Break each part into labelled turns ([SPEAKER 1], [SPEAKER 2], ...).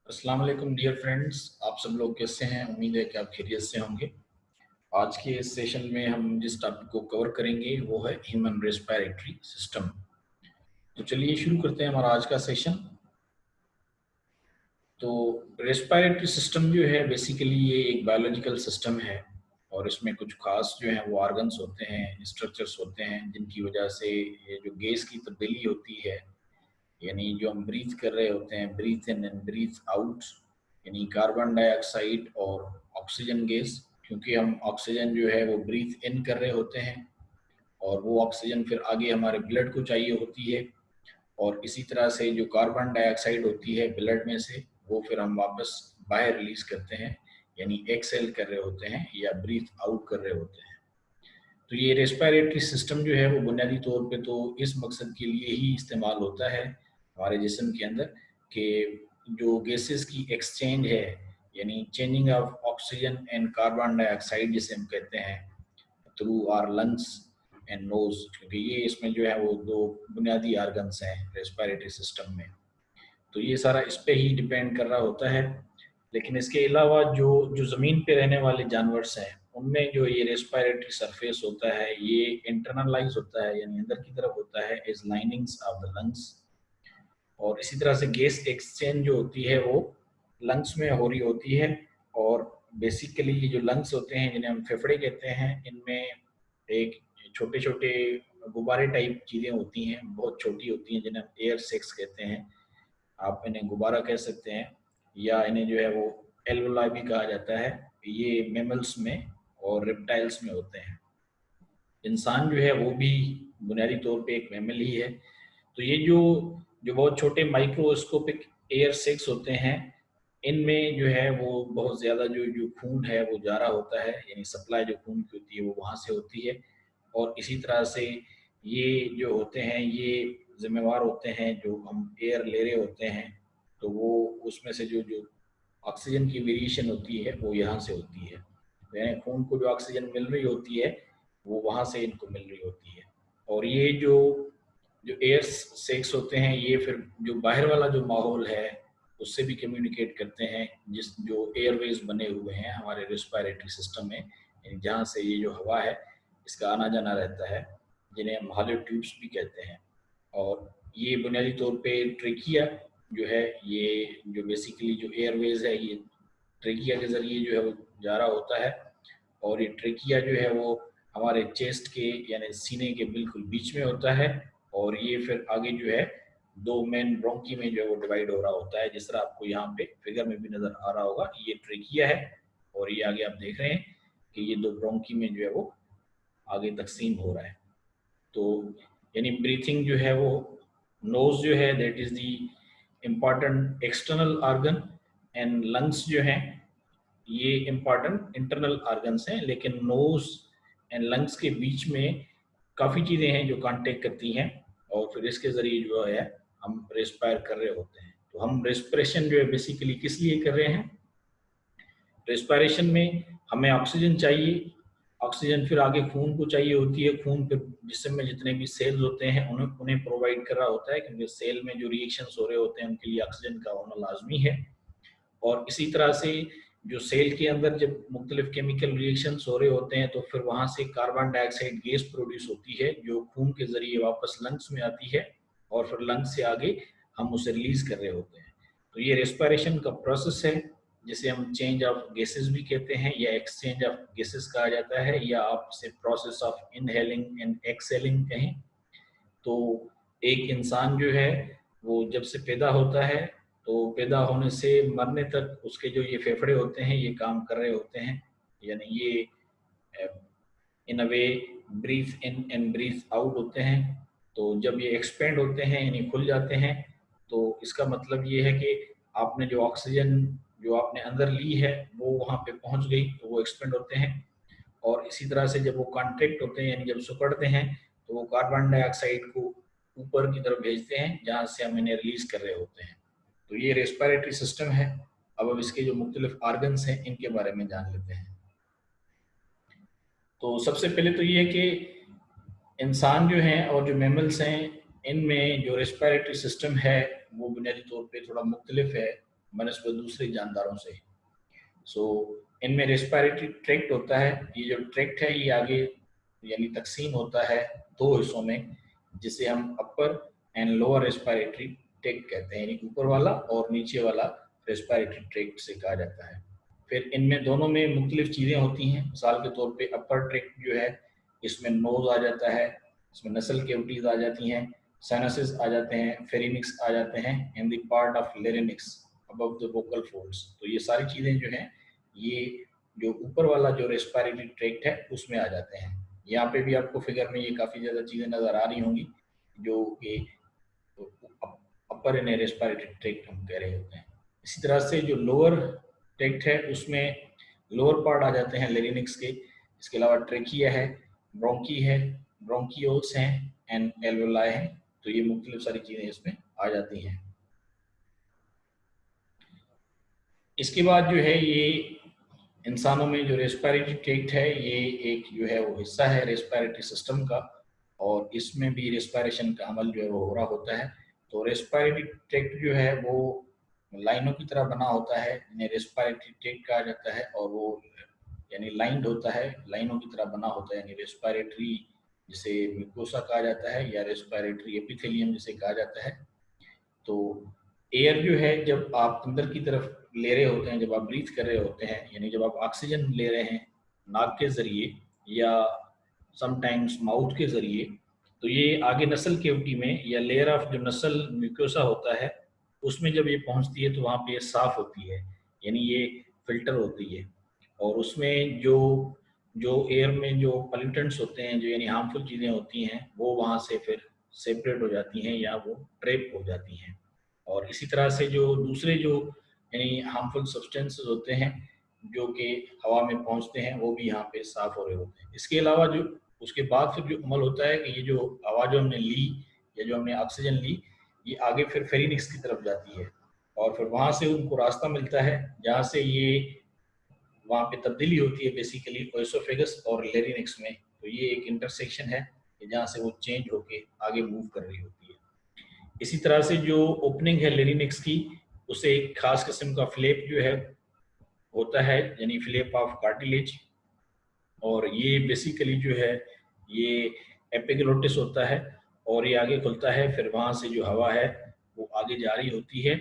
[SPEAKER 1] अस्सलाम वालेकुम dear friends, आप सब लोग कैसे हैं? उम्मीद है कि आप खैरियत से होंगे। आज के इस सेशन में हम जिस टॉपिक को कवर करेंगे वो है ह्यूमन रेस्पिरेटरी सिस्टम। तो चलिए शुरू करते हैं हमारा आज का सेशन। तो रेस्पिरेटरी सिस्टम जो है बेसिकली ये एक बायोलॉजिकल सिस्टम है और इसमें कुछ खास जो है वो ऑर्गन्स होते हैं, स्ट्रक्चर्स होते हैं जिनकी वजह से ये जो गैस की तब्दीली होती है, यानी जो हम ब्रीथ कर रहे होते हैं, breathe in and breathe out, यानी कार्बन डाइऑक्साइड और ऑक्सीजन गैस। क्योंकि हम ऑक्सीजन जो है वो ब्रीथ इन कर रहे होते हैं और वो ऑक्सीजन फिर आगे हमारे ब्लड को चाहिए होती है, और इसी तरह से जो कार्बन डाइऑक्साइड होती है ब्लड में से वो फिर हम वापस बाहर रिलीज करते हैं, यानी एक्सेल कर रहे होते हैं या ब्रीथ आउट कर रहे होते हैं। तो ये रेस्पिरेटरी सिस्टम जो है वो बुनियादी तौर पे तो इस मकसद के लिए ही इस्तेमाल होता है हमारे जिस्म के अंदर कि जो गैसेस की एक्सचेंज है, यानी changing of oxygen and carbon dioxide जिसे हम कहते हैं, through our lungs and nose. क्योंकि ये इसमें जो है वो दो बुनियादी आर्गन्स हैं रेस्पिरेटरी सिस्टम में, तो ये सारा इस पे ही डिपेंड कर रहा होता है। लेकिन इसके अलावा जो जो ज़मीन पे रहने वाले जानवर्स हैं उनमें जो ये रेस्पिरेटरी सरफेस होता है ये इंटरनलाइज होता है, यानी अंदर की तरफ होता है as linings of the lungs. और इसी तरह से गैस एक्सचेंज जो होती है वो लंग्स में हो रही होती है। और बेसिकली ये जो लंग्स होते हैं जिन्हें हम फेफड़े कहते हैं, इनमें एक छोटे छोटे गुब्बारे टाइप चीज़ें होती हैं, बहुत छोटी होती हैं, जिन्हें हम एयर सेक्स कहते हैं। आप इन्हें गुब्बारा कह सकते हैं या इन्हें जो है वो एल्वोलाई भी कहा जाता है। ये मैमल्स में और रेप्टाइल्स में होते हैं। इंसान जो है वो भी बुनियादी तौर पे एक मैमल ही है। तो ये जो जो बहुत छोटे माइक्रोस्कोपिक एयर सेक्स होते हैं, इनमें जो है वो बहुत ज़्यादा जो जो खून है वो जा रहा होता है, यानी सप्लाई जो खून की होती है वो वहाँ से होती है। और इसी तरह से ये जो होते हैं ये जिम्मेवार होते हैं, जो हम एयर ले रहे होते हैं तो वो उसमें से जो जो ऑक्सीजन की वेरिएशन होती है वो यहाँ से होती है। यानी खून को जो ऑक्सीजन मिल रही होती है वो वहाँ से इनको मिल रही होती है। और ये जो जो एयर सेक्स होते हैं ये फिर जो बाहर वाला जो माहौल है उससे भी कम्युनिकेट करते हैं, जिस जो एयरवेज बने हुए हैं हमारे रेस्पिरेटरी सिस्टम में, यानी जहाँ से ये जो हवा है इसका आना जाना रहता है, जिन्हें हम हॉलो ट्यूब्स भी कहते हैं। और ये बुनियादी तौर पे ट्रेकिया जो है, ये जो बेसिकली जो एयरवेज है ये ट्रेकिया के ज़रिए जो है वो जा रहा होता है। और ये ट्रेकिया जो है वो हमारे चेस्ट के यानी सीने के बिल्कुल बीच में होता है। और ये फिर आगे जो है दो मेन ब्रोंकी में जो है वो डिवाइड हो रहा होता है, जिस तरह आपको यहाँ पे फिगर में भी नज़र आ रहा होगा। ये ट्रेकिया है और ये आगे आप देख रहे हैं कि ये दो ब्रोंकी में जो है वो आगे तकसीम हो रहा है। तो यानी ब्रीथिंग जो है वो नोज जो है that is the important external organ, and lungs जो हैं ये इम्पॉर्टेंट इंटरनल ऑर्गन्स हैं। लेकिन नोज एंड लंग्स के बीच में काफ़ी चीज़ें हैं जो कांटेक्ट करती हैं और फिर इसके ज़रिए जो है हम रेस्पायर कर रहे होते हैं। तो हम रेस्पिरेशन जो है बेसिकली किस लिए कर रहे हैं? रेस्पिरेशन में हमें ऑक्सीजन चाहिए, ऑक्सीजन फिर आगे खून को चाहिए होती है, खून फिर जिस्म में जितने भी सेल्स होते हैं उन्हें उन्हें प्रोवाइड कर रहा होता है, क्योंकि सेल में जो रिएक्शंस हो रहे होते हैं उनके लिए ऑक्सीजन का होना लाजमी है। और इसी तरह से जो सेल के अंदर जब मुख्तलिफ केमिकल रिएक्शंस हो रहे होते हैं तो फिर वहाँ से कार्बन डाइऑक्साइड गैस प्रोड्यूस होती है जो खून के ज़रिए वापस लंग्स में आती है और फिर लंग्स से आगे हम उसे रिलीज़ कर रहे होते हैं। तो ये रेस्पिरेशन का प्रोसेस है जिसे हम चेंज ऑफ गैसेस भी कहते हैं या एक्सचेंज ऑफ गैसेस कहा जाता है, या आप इसे process of inhaling and exhaling कहें। तो एक इंसान जो है वो जब से पैदा होता है तो पैदा होने से मरने तक उसके जो ये फेफड़े होते हैं ये काम कर रहे होते हैं, यानी ये in a way breathe in and breathe out होते हैं। तो जब ये एक्सपेंड होते हैं यानी खुल जाते हैं तो इसका मतलब ये है कि आपने जो ऑक्सीजन जो आपने अंदर ली है वो वहाँ पे पहुँच गई तो वो एक्सपेंड होते हैं। और इसी तरह से जब वो कॉन्ट्रैक्ट होते हैं यानी जब सिकुड़ते हैं तो वो कार्बन डाइऑक्साइड को ऊपर की तरफ भेजते हैं जहाँ से हम इन्हें रिलीज कर रहे होते हैं। तो ये रेस्पिरेटरी सिस्टम है। अब इसके जो मुख्तलिफ ऑर्गन्स हैं इनके बारे में जान लेते हैं। तो सबसे पहले तो ये है कि इंसान जो हैं और जो मैमल्स हैं इनमें जो रेस्पिरेटरी सिस्टम है वो बुनियादी तौर पे थोड़ा मुख्तलिफ है बनस्पत दूसरे जानदारों से। सो इनमें रेस्पिरेटरी ट्रैक्ट होता है। ये जो ट्रैक्ट है ये आगे यानी तकसीम होता है दो हिस्सों में, जिसे हम अपर एंड लोअर रेस्पिरेटरी ट्रैक्ट कहते हैं, यानी ऊपर वाला और नीचे वाला रेस्पिरेटरी ट्रैक्ट से कहा जाता है। फिर इनमें दोनों में मुख्तलिफ चीज़ें होती हैं। मिसाल के तौर पे अपर ट्रैक्ट जो है इसमें नोज आ जाता है, इसमें नसल कैविटीज आ जाती हैं, साइनसेस आ जाते हैं, फेरिनिक्स आ जाते हैं, and the part of larynx above the vocal folds. तो ये सारी चीज़ें जो हैं ये जो ऊपर वाला जो रेस्पिरेटरी ट्रैक्ट है उसमें आ जाते हैं। यहाँ पे भी आपको फिगर में ये काफ़ी ज़्यादा चीज़ें नज़र आ रही होंगी जो कि अपर इन रेस्पिरेटरी ट्रैक्ट हम कह रहे होते हैं। इसी तरह से जो लोअर ट्रैक्ट है उसमें लोअर पार्ट आ जाते हैं लेरिनिक्स के। इसके अलावा ट्रेकिया है, ब्रोंकी है, ब्रोंकियोल्स हैं एंड एल्वेलाई हैं। तो ये मुख्तलिफ सारी चीज़ें इसमें आ जाती हैं। इसके बाद जो है ये इंसानों में जो रेस्पिरेटरी ट्रैक्ट है ये एक जो है वो हिस्सा है रेस्पिरेटरी सिस्टम का, और इसमें भी रेस्पिरेशन का अमल जो है वो हो रहा होता है। तो रेस्पिरेटरी ट्रैक्ट जो है वो लाइनों की तरह बना होता है, जिन्हें रेस्पिरेटरी ट्रैक्ट कहा जाता है, और वो यानी लाइंड होता है, लाइनों की तरह बना होता है, यानी रेस्पिरेटरी जिसे म्यूकोसा कहा जाता है या रेस्पिरेटरी एपिथेलियम जिसे कहा जाता है। तो एयर जो है जब आप अंदर की तरफ ले रहे होते हैं, जब आप ब्रीथ कर रहे होते हैं, यानी जब आप ऑक्सीजन ले रहे हैं नाक के ज़रिए या समटाइम्स माउथ के ज़रिए, तो ये आगे नसल कैविटी में या लेयर ऑफ जो नसल म्यूकोसा होता है उसमें जब ये पहुंचती है तो वहाँ पे ये साफ होती है, यानी ये फिल्टर होती है। और उसमें जो जो एयर में जो पॉल्यूटेंट्स होते हैं, जो यानी हार्मफुल चीज़ें होती हैं, वो वहाँ से फिर सेपरेट हो जाती हैं या वो ट्रैप हो जाती हैं। और इसी तरह से जो दूसरे जो यानी हार्मफुल सब्सटेंसेस होते हैं जो कि हवा में पहुंचते हैं वो भी यहाँ पे साफ हो रहे होते हैं। इसके अलावा जो उसके बाद फिर जो अमल होता है कि ये जो हवा जो हमने ली या जो हमने ऑक्सीजन ली, ये आगे फिर फेरिनिक्स की तरफ जाती है, और फिर वहाँ से उनको रास्ता मिलता है जहाँ से ये वहाँ पे तब्दीली होती है बेसिकली ओएसोफेगस और लेरिनिक्स में। तो ये एक इंटरसेक्शन है कि जहाँ से वो चेंज होके आगे मूव कर रही होती है। इसी तरह से जो ओपनिंग है लेरिनिक्स की, उसे एक खास किस्म का फ्लैप जो है होता है, यानी फ्लैप ऑफ कार्टिलेज, और ये बेसिकली जो है ये एपिग्लोटिस होता है, और ये आगे खुलता है, फिर वहाँ से जो हवा है वो आगे जा रही होती है।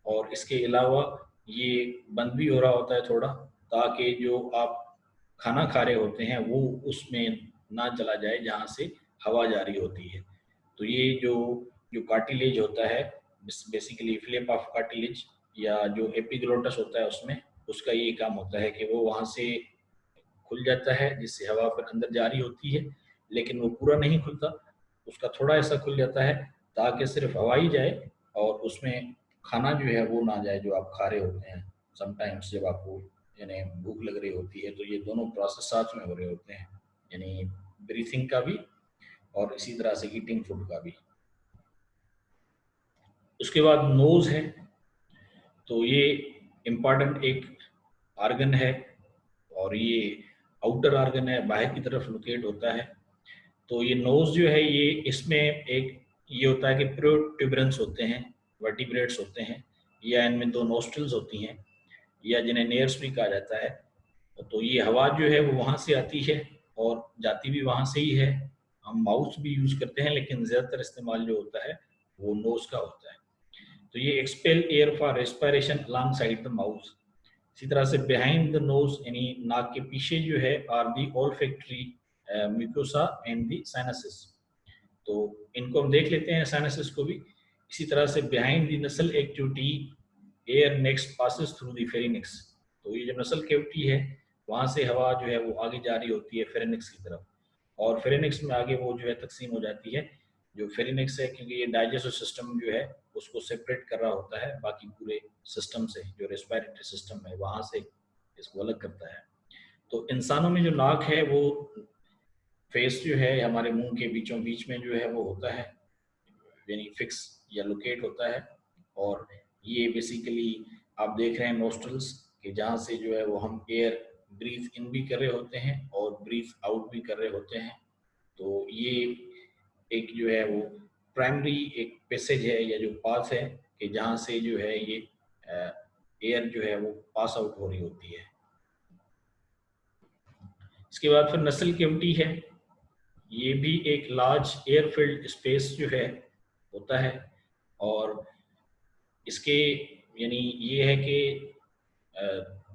[SPEAKER 1] और इसके अलावा ये बंद भी हो रहा होता है थोड़ा, ताकि जो आप खाना खा रहे होते हैं वो उसमें ना चला जाए जहाँ से हवा जा रही होती है। तो ये जो जो कार्टिलेज होता है बेसिकली फ्लिप ऑफ कार्टिलेज या जो एपिग्लोटस होता है उसमें, उसका ये काम होता है कि वो वहाँ से खुल जाता है जिससे हवा फिर अंदर जा रही होती है, लेकिन वो पूरा नहीं खुलता, उसका थोड़ा ऐसा खुल जाता है ताकि सिर्फ हवा ही जाए और उसमें खाना जो है वो ना जाए जो आप खा रहे होते हैं। समटाइम्स जब आपको यानी भूख लग रही होती है तो ये दोनों प्रोसेस साथ में हो रहे होते हैं, यानी ब्रीथिंग का भी और इसी तरह से ईटिंग फूड का भी। उसके बाद नोज है, तो ये इम्पॉर्टेंट एक आर्गन है, और ये आउटर आर्गन है, बाहर की तरफ लोकेट होता है। तो ये नोज जो है ये इसमें एक ये होता है कि प्रोट्यूबरेंस होते हैं, वर्टिब्रेट्स होते हैं, या इनमें दो नोस्ट्रल्स होती हैं या जिन्हें नेयर्स भी कहा जाता है। तो ये हवा जो है वो वहाँ से आती है और जाती भी वहाँ से ही है। हम माउथ भी यूज़ करते हैं लेकिन ज़्यादातर इस्तेमाल जो होता है वो नोज का होता है। तो ये expel air for respiration along side the mouth. इसी तरह से बिहाइंड द नोज यानी नाक के पीछे जो है are the olfactory mucosa and the sinuses. तो इनको हम देख लेते हैं साइनसेस को भी। इसी तरह से behind the nasal cavity air next passes through the pharynx. तो ये जो नसल कैविटी है वहाँ से हवा जो है वो आगे जा रही होती है फेरिनिक्स की तरफ, और फेरिनिक्स में आगे वो जो है तकसीम हो जाती है। जो फेरिनिक्स है क्योंकि ये डाइजेस्टिव सिस्टम जो है उसको सेपरेट कर रहा होता है बाकी पूरे सिस्टम से, जो रेस्पिरेटरी सिस्टम है वहाँ से इसको अलग करता है। तो इंसानों में जो नाक है वो फेस जो है हमारे मुंह के बीचों बीच में जो है वो होता है, यानी फिक्स या लोकेट होता है। और ये बेसिकली आप देख रहे हैं नोस्ट्रल्स कि जहाँ से जो है वो हम एयर ब्रीथ इन भी कर रहे होते हैं और ब्रीथ आउट भी कर रहे होते हैं। तो ये एक जो है वो प्राइमरी एक पैसेज है या जो पाथ है कि जहाँ से जो है ये एयर जो है वो पास आउट हो रही होती है। इसके बाद फिर नसल कैविटी है, ये भी एक लार्ज एयर फिल्ड स्पेस जो है होता है, और इसके यानी ये है कि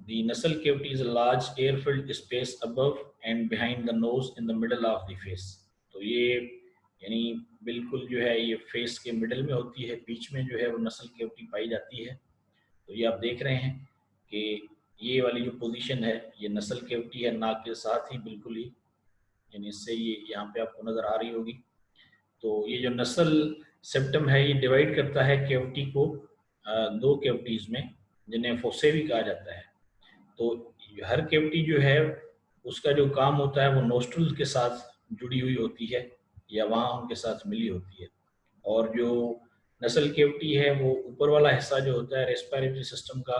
[SPEAKER 1] the nasal cavity is a large air filled space above and behind the nose in the middle of the face। तो ये यानी बिल्कुल जो है ये फेस के मिडल में होती है, बीच में जो है वो नसल कैविटी पाई जाती है। तो ये आप देख रहे हैं कि ये वाली जो पोजीशन है ये नसल कैविटी है, नाक के साथ ही बिल्कुल ही, यानी इससे ये यहाँ पे आपको नज़र आ रही होगी। तो ये जो नसल सेप्टम है ये डिवाइड करता है कैविटी को दो कैविटीज़ में, जिन्हें फोसे भी कहा जाता है। तो हर कैविटी जो है उसका जो काम होता है वो नोस्ट्रल के साथ जुड़ी हुई होती है या वहाँ उनके साथ मिली होती है। और जो नसल कैविटी है वो ऊपर वाला हिस्सा जो होता है रेस्पिरेटरी सिस्टम का,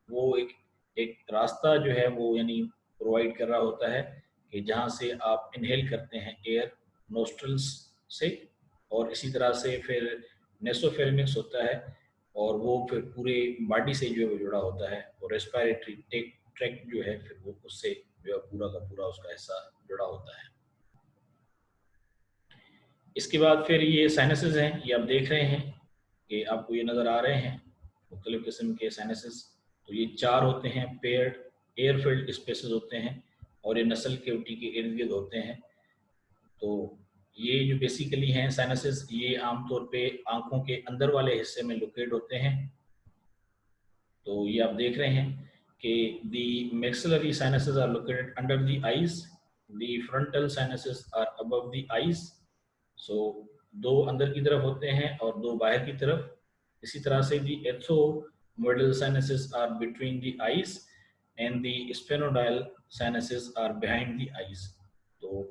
[SPEAKER 1] वो एक एक रास्ता जो है वो यानी प्रोवाइड कर रहा होता है कि जहाँ से आप इनहेल करते हैं एयर नोस्ट्रल्स से, और इसी तरह से फिर नेसोफेरिंक्स होता है, और वो फिर पूरे बॉडी से जो है वो जुड़ा होता है, और रेस्पिरेटरी ट्रैक जो है फिर वो उससे जो है पूरा का पूरा उसका हिस्सा जुड़ा होता है। इसके बाद फिर ये साइनसेस हैं, ये आप देख रहे हैं कि आपको ये नज़र आ रहे हैं मुख्तलिफ किस्म के साइनसेस। तो ये 4 होते हैं, पेयर्ड एयर फिल्ड स्पेसेस होते हैं, और ये नसल कैविटी के इर्द गिर्द होते हैं। तो ये जो बेसिकली हैं साइनसेस, ये आमतौर पे आंखों के अंदर वाले हिस्से में लोकेट होते हैं। तो ये आप देख रहे हैं कि दी maxillary sinuses are located under the eyes, the frontal sinuses are above the eyes। सो दो अंदर की तरफ होते हैं और दो बाहर की तरफ। इसी तरह से the ethmoidal sinuses are between the eyes and the sphenoidal sinuses are behind the eyes. तो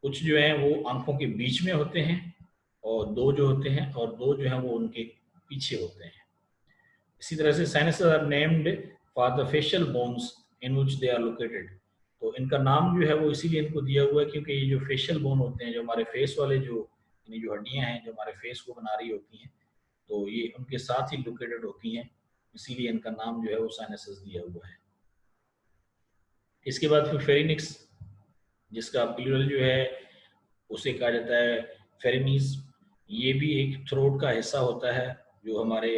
[SPEAKER 1] कुछ जो है वो आंखों के बीच में होते हैं, और दो जो होते हैं, और दो जो है वो उनके पीछे होते हैं। इसी तरह से sinuses are named for the facial bones in which they are located. तो इनका नाम जो है वो इसीलिए इनको दिया हुआ है क्योंकि ये जो फेशियल बोन होते हैं, जो हमारे फेस वाले जो यानी जो हड्डियां हैं जो हमारे फेस को बना रही होती हैं, तो ये उनके साथ ही लोकेटेड होती हैं, इसीलिए इनका नाम जो है वो साइनसेस दिया हुआ है। इसके बाद फिर फेरिनिक्स, जिसका प्लूरल जो है उसे कहा जाता है फेरिनीज। ये भी एक थ्रोट का हिस्सा होता है, जो हमारे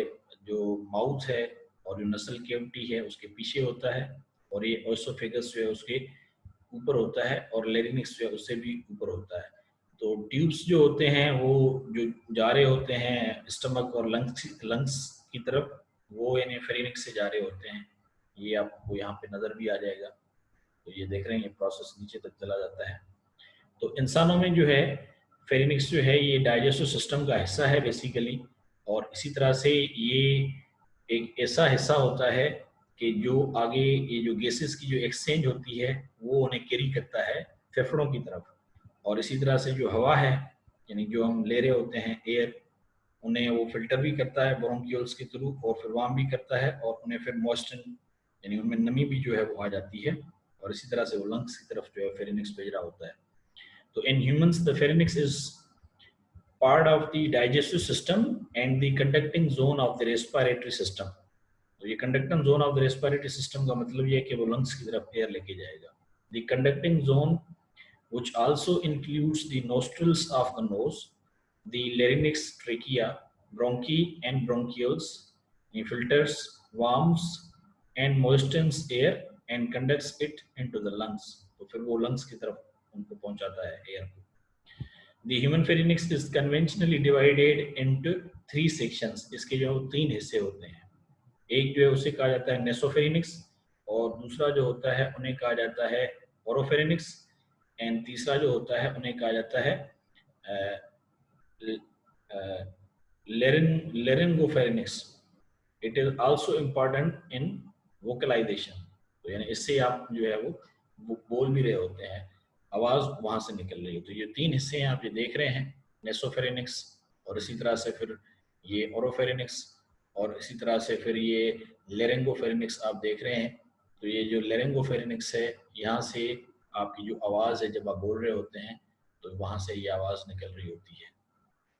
[SPEAKER 1] जो माउथ है और जो नसल कैविटी है उसके पीछे होता है, और ये ओसोफेगस जो है उसके ऊपर होता है, और लेरिंग्स जो है उससे भी ऊपर होता है। तो ट्यूब्स जो होते हैं वो जो जा रहे होते हैं स्टमक और लंग्स की तरफ, वो यानी फेरिनिक्स से जा रहे होते हैं। ये आपको यहाँ पे नज़र भी आ जाएगा। तो ये देख रहे हैं ये प्रोसेस नीचे तक चला जाता है। तो इंसानों में जो है फेरिनिक्स जो है ये डाइजेस्टिव सिस्टम का हिस्सा है बेसिकली, और इसी तरह से ये एक ऐसा हिस्सा होता है कि जो आगे ये जो गैसेस की जो एक्सचेंज होती है वो उन्हें कैरी करता है फेफड़ों की तरफ, और इसी तरह से जो हवा है यानी जो हम ले रहे होते हैं एयर, उन्हें वो फिल्टर भी करता है ब्रोंकियोल्स के थ्रू, और फिर वार्म भी करता है, और उन्हें फिर मॉइस्चर यानी उनमें नमी भी जो है वो आ जाती है, और इसी तरह से वो लंग्स की तरफ जो है फेरिनिक्स भेज रहा होता है। So in humans, the pharynx is part of the digestive system and the conducting zone of the respiratory system। तो ये conducting zone of the respiratory system का मतलब ये है कि वो lungs की तरफ air लेके जाएगा। The conducting zone, which also includes the nostrils of the nose, the larynx, trachea, bronchi and bronchioles, it filters, warms and moistens air and conducts it into the lungs। तो फिर वो lungs की तरफ उनको पहुंचाता है air को। The human pharynx is conventionally divided into 3 sections। इसके जो 3 हिस्से होते हैं। एक जो है उसे कहा जाता है नेसोफेरिनिक्स, और दूसरा जो होता है उन्हें कहा जाता है ओरोफेरिनिक्स, एंड तीसरा जो होता है उन्हें कहा जाता है laryngopharynx. It is also important in vocalization. तो यानी इससे आप जो है वो बोल भी रहे होते हैं, आवाज वहां से निकल रही है। तो ये 3 हिस्से हैं आप ये देख रहे हैं, नेसोफेरिनिक्स, और इसी तरह से फिर ये ओरोफेरिनिक्स, और इसी तरह से फिर ये लेरिंगोफेरिनिक्स आप देख रहे हैं। तो ये जो लेरिंगोफेरिनिक्स है, यहाँ से आपकी जो आवाज़ है जब आप बोल रहे होते हैं तो वहाँ से ये आवाज़ निकल रही होती है।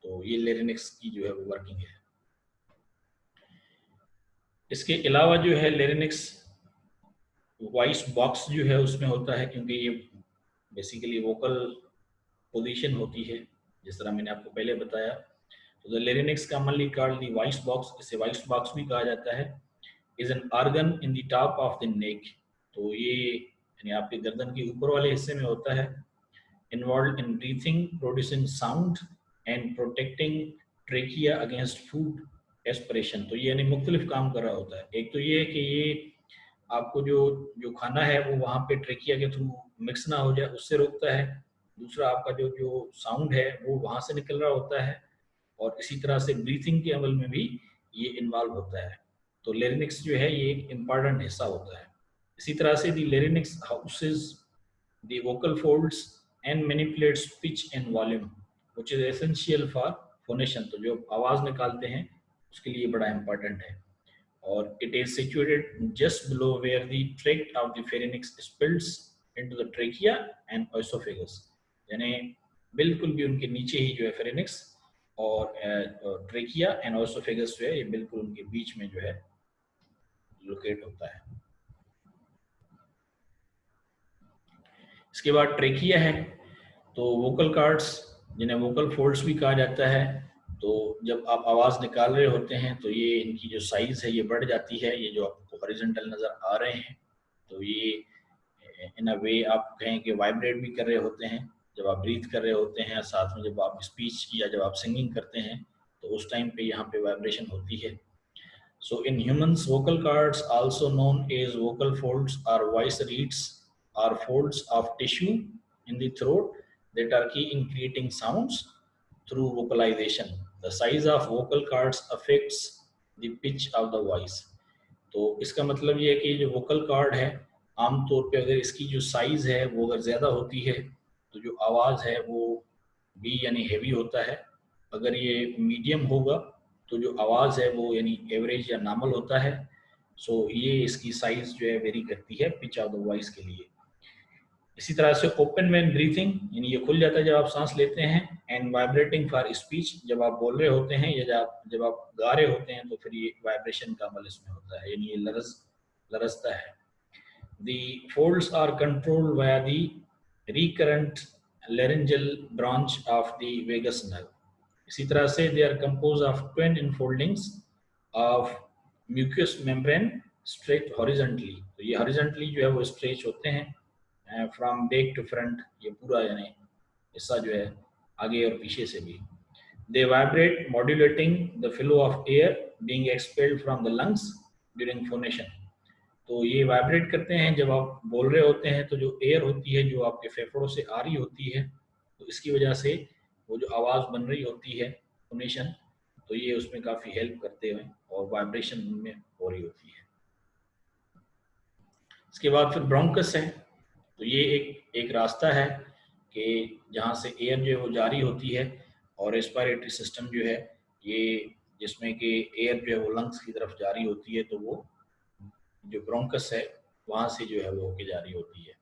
[SPEAKER 1] तो ये लेरिंक्स की जो है वो वर्किंग है। इसके अलावा जो है लेरिनिक्स वॉइस बॉक्स जो है उसमें होता है, क्योंकि ये बेसिकली वोकल पोजीशन होती है, जिस तरह मैंने आपको पहले बताया। तो the larynx commonly called the voice box, इसे वॉइस बॉक्स भी कहा जाता है, is an organ in the top of the neck. तो ये यानी आपके गर्दन के ऊपर वाले हिस्से में होता है, involved in breathing, producing sound and protecting trachea against food aspiration। तो ये यानी मुख्तलिफ काम कर रहा होता है। एक तो ये है कि ये आपको जो जो खाना है वो वहाँ पे ट्रेकिया के थ्रू मिक्स ना हो जाए, उससे रोकता है। दूसरा, आपका जो जो साउंड है वो वहाँ से निकल रहा होता है, और इसी तरह से ब्रीथिंग के अमल में भी ये इन्वॉल्व होता है। तो लेरिनिक्स जो है ये एक इम्पॉर्टेंट हिस्सा होता है। इसी तरह से दी लेरिनिक्स houses the vocal folds and manipulates pitch and volume which is essential for phonation। तो जो आवाज निकालते हैं उसके लिए बड़ा इंपॉर्टेंट है। और it is situated just below where the tract of the pharynx spills into the trachea and esophagus। यानी बिल्कुल भी उनके नीचे ही जो है फेरेनिक्स और ट्रेकिया एंड ओसोफेगस जो है ये बिल्कुल उनके बीच में जो है लोकेट होता है। इसके बाद ट्रेकिया है, तो वोकल कार्ड्स जिन्हें वोकल फोल्ड्स भी कहा जाता है। तो जब आप आवाज़ निकाल रहे होते हैं तो ये इनकी जो साइज़ है ये बढ़ जाती है, ये जो आपको हॉरिजॉन्टल नज़र आ रहे हैं। तो ये इन अ वे आप कहें कि वाइब्रेट भी कर रहे होते हैं जब आप ब्रीथ कर रहे होते हैं, साथ में जब आप स्पीच या जब आप सिंगिंग करते हैं तो उस टाइम पे यहाँ पे वाइब्रेशन होती है। So in humans, vocal cords, also known as vocal folds or voice reeds, are folds of tissue in the throat that are key in creating sounds through vocalization. The size of vocal cords affects the pitch of the voice। तो इसका मतलब ये है कि जो vocal cord है, आमतौर पे अगर इसकी जो साइज़ है वो अगर ज़्यादा होती है तो जो आवाज़ है वो भी यानी हेवी होता है। अगर ये मीडियम होगा तो जो आवाज़ है वो यानी एवरेज या नॉर्मल होता है। सो ये इसकी साइज़ जो है वेरी करती है पिच ऑफ द वॉइस के लिए। इसी तरह से ओपन व्हेन ब्रीथिंग, यानी ये खुल जाता है जब आप सांस लेते हैं। एंड वाइब्रेटिंग फॉर स्पीच, जब आप बोल रहे होते हैं या जब आप गा रहे होते हैं तो फिर ये वाइब्रेशन का अमल इसमें होता है, यानी ये लरजता है। The folds are controlled via the recurrent laryngeal branch of the vagus nerve। इसी तरह से they are composed of twin enfoldings of mucous membrane stretched horizontally। तो ये horizontally जो है वो stretch होते हैं फ्रॉम बैक टू फ्रंट, ये पूरा यानी हिस्सा जो है आगे और पीछे से भी। They vibrate modulating the flow of air being expelled from the lungs during phonation. तो ये वाइब्रेट करते हैं जब आप बोल रहे होते हैं, तो जो एयर होती है जो आपके फेफड़ों से आ रही होती है, तो इसकी वजह से वो जो आवाज़ बन रही होती है फोनेशन, तो ये उसमें काफ़ी हेल्प करते हैं और वाइब्रेशन उनमें हो रही होती है। इसके बाद फिर ब्रोंकस है। तो ये एक रास्ता है कि जहाँ से एयर जो है वो जारी होती है, और रेस्पिरेटरी सिस्टम जो है ये जिसमें कि एयर जो है वो लंग्स की तरफ जारी होती है, तो वो जो ब्रोंकस है वहाँ से जो है वो होके जारी होती है।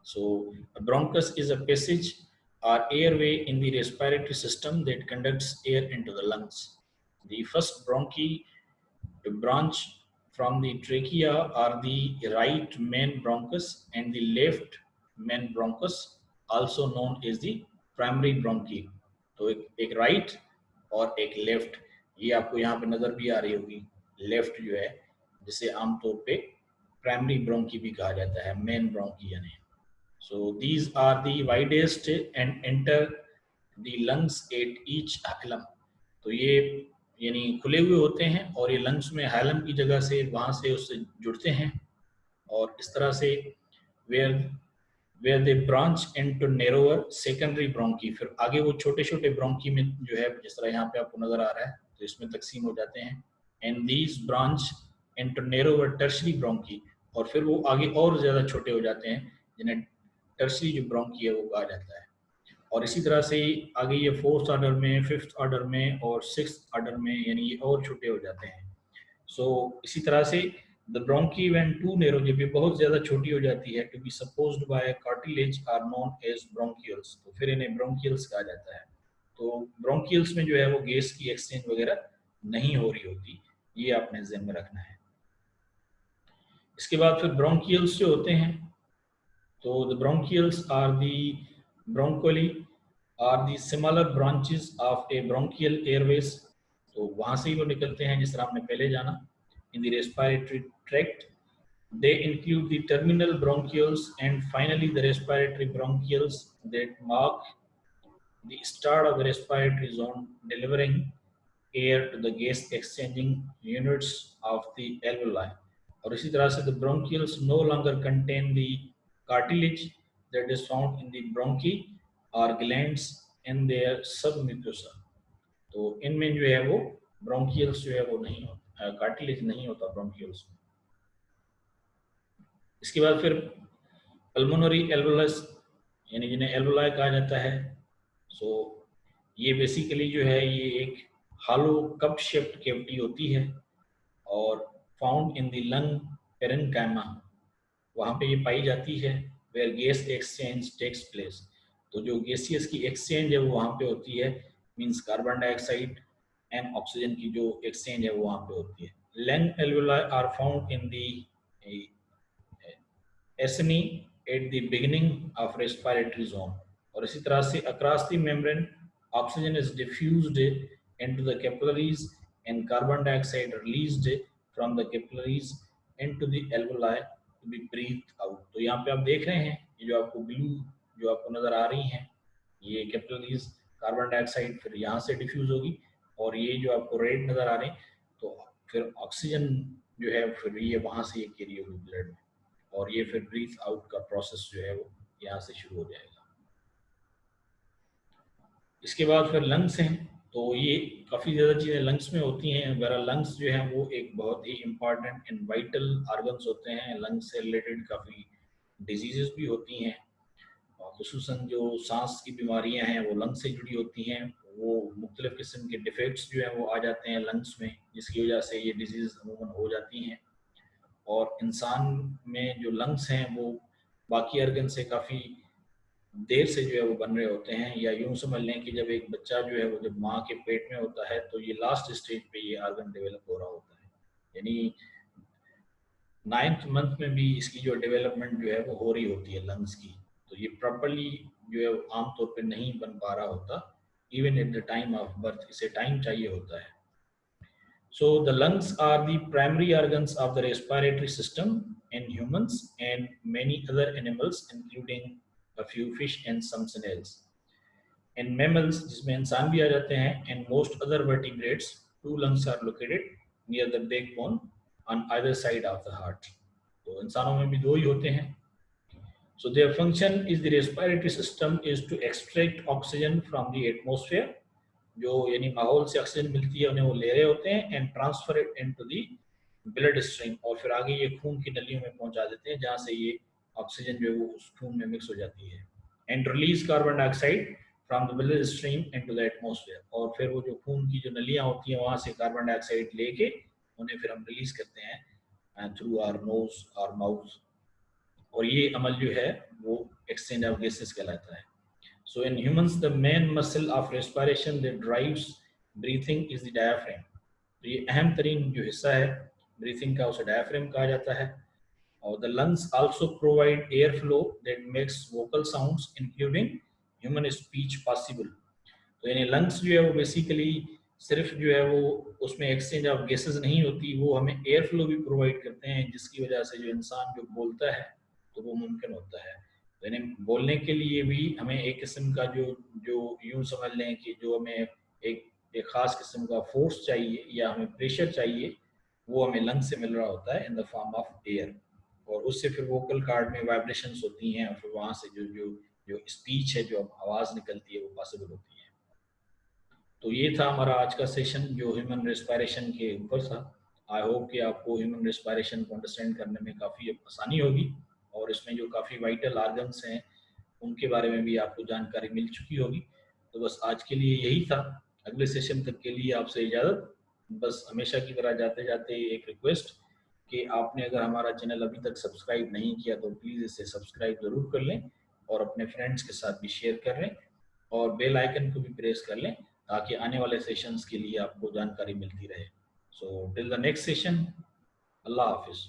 [SPEAKER 1] So bronchus is a passage or airway in the respiratory system that conducts air into the lungs। The first bronchi to branch from the trachea are the right main bronchus and the left main bronchus, also known as the primary bronchi। तो एक right और एक left, ये आपको यहाँ पे नजर भी आ रही होगी। लेफ्ट जो है जिसे आमतौर पे प्राइमरी ब्रोंकी भी कहा जाता है, मेन ब्रोंकी यानी। So these are the widest and enter the lungs at each hilum। तो ये यानी खुले हुए होते हैं और ये लंग्स में हाइलम की जगह से वहाँ से उससे जुड़ते हैं, और इस तरह से where where they branch into narrower secondary bronchi। फिर आगे वो छोटे छोटे ब्रोंकी में जो है जिस तरह यहाँ पे आपको नजर आ रहा है, तो इसमें तकसीम हो जाते हैं। and these branch into narrower tertiary bronchi। और फिर वो आगे और ज़्यादा छोटे हो जाते हैं जिन्हें टर्सरी जो ब्रोंकी है वो कहा जाता है। और इसी तरह से आगे ये फोर्थ ऑर्डर में, फिफ्थ ऑर्डर में और सिक्स्थ ऑर्डर में यानी ये और छोटे हो जाते हैं। सो इसी तरह से the bronchi when too narrow, जब ये बहुत ज़्यादा छोटी हो जाती है, to be supposed by cartilage are known as bronchioles, तो फिर इन्हें ब्रोंकियल्स कहा जाता है। तो ब्रोंकियल्स में जो है वो गैस की एक्सचेंज वगैरह नहीं हो रही होती, ये आपने ज़हन में रखना है। इसके बाद फिर ब्रोंकियल्स जो होते हैं, तो the bronchioles are the bronchioli are the similar branches of a bronchial airways. तो वहां से ही वो निकलते हैं जिस तरह हमने पहले जाना। In the respiratory tract they include the terminal bronchioles and finally the respiratory bronchioles that mark the start of the respiratory zone, delivering air to the gas exchanging units of the alveoli. और इसी तरह से the bronchioles no longer contain the cartilage that is found in the bronchi or glands in their submucosa. तो इनमें जो है वो bronchioles जो है वो नहीं होता, cartilage नहीं होता bronchioles में। इसके बाद फिर पल्मोनरी एल्वोलस, यानी जिन्हें एल्वोलाई कहा जाता है। सो ये बेसिकली जो है ये एक हालो कप शेप्ड कैविटी होती है और found in the lung parenchyma, वहाँ पे ये पाई जाती है, where gas exchange takes place. तो जो गैसियस की एक्सचेंज है वो वहाँ पे होती है, means carbon dioxide and oxygen की जो एक्सचेंज है वो वहाँ पे होती है। Lung alveoli are found in the acini at the beginning of respiratory zone। और इसी तरह से across the membrane oxygen is diffused into the capillaries and carbon dioxide released from the capillaries into the alveoli to be breathed out। तो यहाँ पे आप देख रहे हैं ये जो आपको ब्लू जो आपको नजर आ रही हैं ये कैपिलरीज, कार्बन डाइऑक्साइड फिर यहाँ से डिफ्यूज होगी, और ये जो आपको रेड नजर आ रही है तो फिर ऑक्सीजन जो है फिर ये वहाँ से ये कैरी होगी ब्लड में, और ये फिर ब्रीथ आउट का प्रोसेस जो है वो यहाँ से शुरू हो जाएगा। इसके बाद फिर लंग्स हैं, तो ये काफ़ी ज़्यादा चीज़ें लंग्स में होती हैं। वगैरह लंग्स जो हैं वो एक बहुत ही इम्पॉर्टेंट एंड वाइटल ऑर्गन्स होते हैं। लंग्स से रिलेटेड काफ़ी डिजीज़ भी होती हैं, और खुसूसन जो सांस की बीमारियां हैं वो लंग्स से जुड़ी होती हैं। वो मुख्तलिफ़ किस्म के डिफेक्ट्स जो हैं वो आ जाते हैं लंग्स में, जिसकी वजह से ये डिजीज़ अमूमन हो जाती हैं। और इंसान में जो लंग्स हैं वो बाकी ऑर्गन से काफ़ी देर से जो है वो बन रहे होते हैं, या यूं समझ लें कि जब एक बच्चा जो है वो जब माँ के पेट में होता है तो ये लास्ट स्टेज पे ये ऑर्गन डेवलप हो रहा होता है, यानी 9th मंथ में भी इसकी जो डेवलपमेंट जो है वो हो रही होती है लंग्स की। तो ये प्रॉपरली जो है आमतौर पे नहीं बन पा रहा होता, even at the time of birth, इसे टाइम चाहिए होता है। So the lungs are the primary organs of the respiratory system in humans and many other animals, including a few fish and some snails. In mammals, जिसमें इंसान भी आ जाते हैं, and most other vertebrates, 2 lungs are located near the backbone on either side of the heart. तो इंसानों में भी 2 ही होते हैं। So their function is the respiratory system is to extract oxygen from the atmosphere, जो यानी माहौल से ऑक्सीजन मिलती है उन्हें वो ले रहे होते हैं, and transfer it into the blood stream, और फिर आगे ये खून की नलियों में पहुंचा देते हैं जहाँ से ये ऑक्सीजन जो है वो उस खून में मिक्स हो जाती है, and release carbon dioxide from the blood stream into the atmosphere. और फिर वो जो खून की जो नलियाँ होती हैं वहाँ से कार्बन डाइऑक्साइड लेके उन्हें फिर हम रिलीज करते हैं थ्रू आवर नोज और माउथ, और ये अमल जो है वो एक्सचेंज ऑफ गैसेस कहलाता है। So in humans, the main muscle of respiration that drives breathing is the diaphragm. तो ये अहम तरीन जो हिस्सा है ब्रीथिंग का उसे डायफ्राम कहा जाता है। और the lungs also provide air flow that makes vocal sounds including human speech possible। तो यानी लंग्स जो है वो बेसिकली सिर्फ जो है वो उसमें एक्सचेंज ऑफ गैसेस नहीं होती, वो हमें एयर फ्लो भी प्रोवाइड करते हैं, जिसकी वजह से जो इंसान जो बोलता है तो वो मुमकिन होता है। यानी बोलने के लिए भी हमें एक किस्म का जो जो यूं समझ लें कि जो हमें एक ख़ास किस्म का फोर्स चाहिए या हमें प्रेशर चाहिए, वो हमें लंग से मिल रहा होता है in the form of air, और उससे फिर वोकल कार्ड में वाइब्रेशंस होती हैं, और फिर वहाँ से जो जो जो स्पीच है, जो आवाज़ निकलती है, वो पॉसिबल होती है। तो ये था हमारा आज का सेशन जो ह्यूमन रेस्पिरेशन के ऊपर था। आई होप कि आपको ह्यूमन रेस्पिरेशन को अंडरस्टैंड करने में काफ़ी आसानी होगी, और इसमें जो काफ़ी वाइटल ऑर्गन्स हैं उनके बारे में भी आपको जानकारी मिल चुकी होगी। तो बस आज के लिए यही था। अगले सेशन तक के लिए आपसे इजाज़त। बस हमेशा की तरह जाते जाते एक रिक्वेस्ट कि आपने अगर हमारा चैनल अभी तक सब्सक्राइब नहीं किया तो प्लीज़ इसे सब्सक्राइब ज़रूर कर लें, और अपने फ्रेंड्स के साथ भी शेयर कर लें, और बेल आइकन को भी प्रेस कर लें ताकि आने वाले सेशंस के लिए आपको जानकारी मिलती रहे। So till the next session, अल्लाह हाफिज़।